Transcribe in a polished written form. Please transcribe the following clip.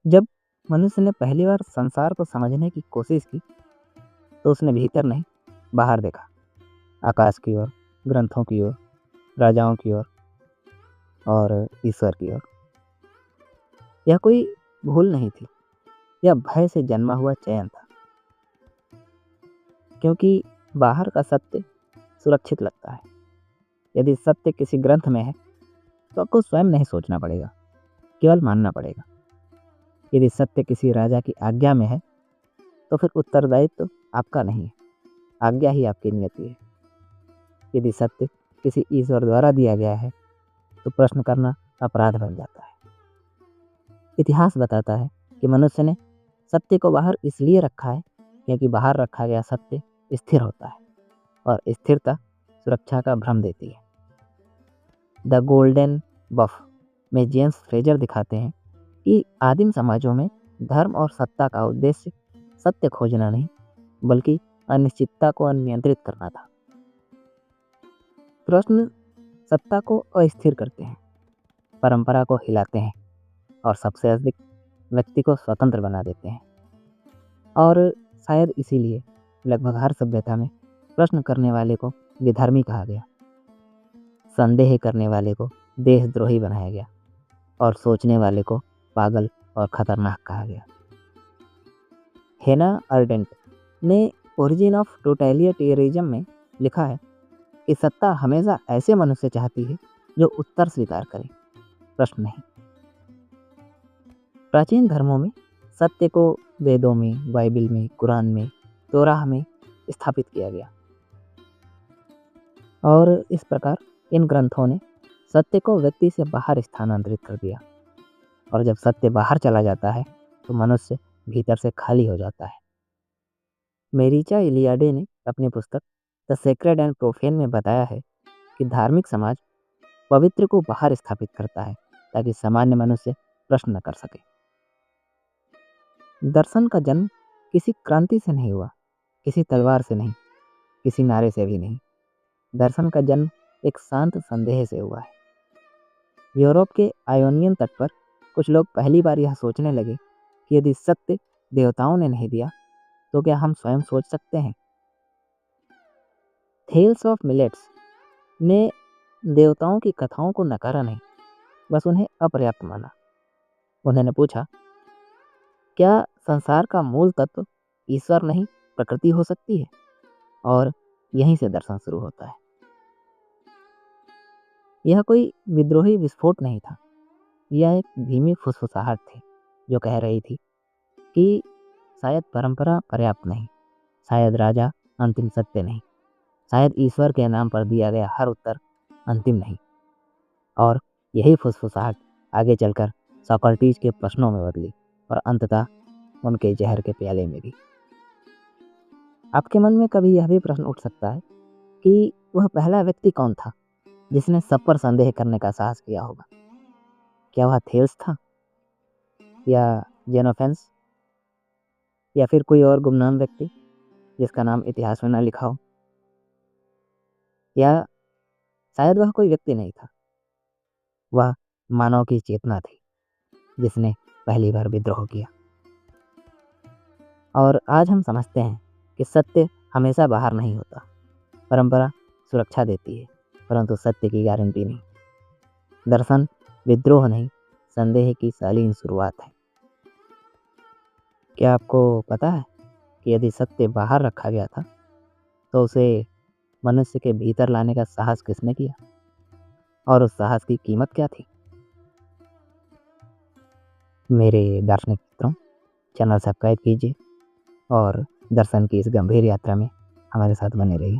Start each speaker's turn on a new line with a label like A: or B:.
A: जब मनुष्य ने पहली बार संसार को समझने की कोशिश की तो उसने भीतर नहीं, बाहर देखा। आकाश की ओर, ग्रंथों की ओर, राजाओं की ओर और ईश्वर की ओर। यह कोई भूल नहीं थी, यह भय से जन्मा हुआ चयन था। क्योंकि बाहर का सत्य सुरक्षित लगता है। यदि सत्य किसी ग्रंथ में है तो आपको स्वयं नहीं सोचना पड़ेगा, केवल मानना पड़ेगा। यदि सत्य किसी राजा की आज्ञा में है तो फिर उत्तरदायित्व आपका नहीं है, आज्ञा ही आपकी नियति है। यदि सत्य किसी ईश्वर द्वारा दिया गया है तो प्रश्न करना अपराध बन जाता है। इतिहास बताता है कि मनुष्य ने सत्य को बाहर इसलिए रखा है क्योंकि बाहर रखा गया सत्य स्थिर होता है और स्थिरता सुरक्षा का भ्रम देती है। द गोल्डन बफ में जेम्स फ्रेजर दिखाते हैं कि आदिम समाजों में धर्म और सत्ता का उद्देश्य सत्य खोजना नहीं, बल्कि अनिश्चितता को नियंत्रित करना था। प्रश्न सत्ता को अस्थिर करते हैं, परंपरा को हिलाते हैं और सबसे अधिक व्यक्ति को स्वतंत्र बना देते हैं। और शायद इसीलिए लगभग हर सभ्यता में प्रश्न करने वाले को विधर्मी कहा गया, संदेह करने वाले को देशद्रोही बनाया गया और सोचने वाले को पागल और खतरनाक कहा गया। हेना अर्डेंट ने ओरिजिन ऑफ टोटलिटेरिज्म में लिखा है कि सत्ता हमेशा ऐसे मनुष्य चाहती है जो उत्तर स्वीकार करे, प्रश्न नहीं। प्राचीन धर्मों में सत्य को वेदों में, बाइबल में, कुरान में, तोराह में स्थापित किया गया और इस प्रकार इन ग्रंथों ने सत्य को व्यक्ति से बाहर स्थानांतरित कर दिया। और जब सत्य बाहर चला जाता है तो मनुष्य भीतर से खाली हो जाता है। मेरिचा इलियाडे ने अपनी पुस्तक द सेक्रेड एंड प्रोफेन में बताया है कि धार्मिक समाज पवित्र को बाहर स्थापित करता है ताकि सामान्य मनुष्य प्रश्न न कर सके। दर्शन का जन्म किसी क्रांति से नहीं हुआ, किसी तलवार से नहीं, किसी नारे से भी नहीं। दर्शन का जन्म एक शांत संदेह से हुआ है। यूरोप के आयोनियन तट पर कुछ लोग पहली बार यह सोचने लगे कि यदि सत्य देवताओं ने नहीं दिया तो क्या हम स्वयं सोच सकते हैं। थेल्स ऑफ मिलेट्स ने देवताओं की कथाओं को नकारा नहीं, बस उन्हें अपर्याप्त माना। उन्होंने पूछा, क्या संसार का मूल तत्व ईश्वर नहीं प्रकृति हो सकती है? और यहीं से दर्शन शुरू होता है। यह कोई विद्रोही विस्फोट नहीं था, यह एक धीमी फुसफुसाहट थी जो कह रही थी कि शायद परंपरा पर्याप्त नहीं, शायद राजा अंतिम सत्य नहीं, शायद ईश्वर के नाम पर दिया गया हर उत्तर अंतिम नहीं। और यही फुसफुसाहट आगे चलकर सोक्रेटिस के प्रश्नों में बदली और अंततः उनके जहर के प्याले में भी। आपके मन में कभी यह भी प्रश्न उठ सकता है कि वह पहला व्यक्ति कौन था जिसने सब पर संदेह करने का साहस किया होगा? क्या वह थेल्स था, या जेनोफेंस, या फिर कोई और गुमनाम व्यक्ति जिसका नाम इतिहास में न लिखा हो? या शायद वह कोई व्यक्ति नहीं था, वह मानव की चेतना थी जिसने पहली बार विद्रोह किया। और आज हम समझते हैं कि सत्य हमेशा बाहर नहीं होता। परंपरा सुरक्षा देती है परंतु सत्य की गारंटी नहीं। दर्शन विद्रोह नहीं, संदेह की शालीन शुरुआत है। क्या आपको पता है कि यदि सत्य बाहर रखा गया था तो उसे मनुष्य के भीतर लाने का साहस किसने किया, और उस साहस की कीमत क्या थी? मेरे दार्शनिक मित्रों, चैनल सब्सक्राइब कीजिए और दर्शन की इस गंभीर यात्रा में हमारे साथ बने रहिए।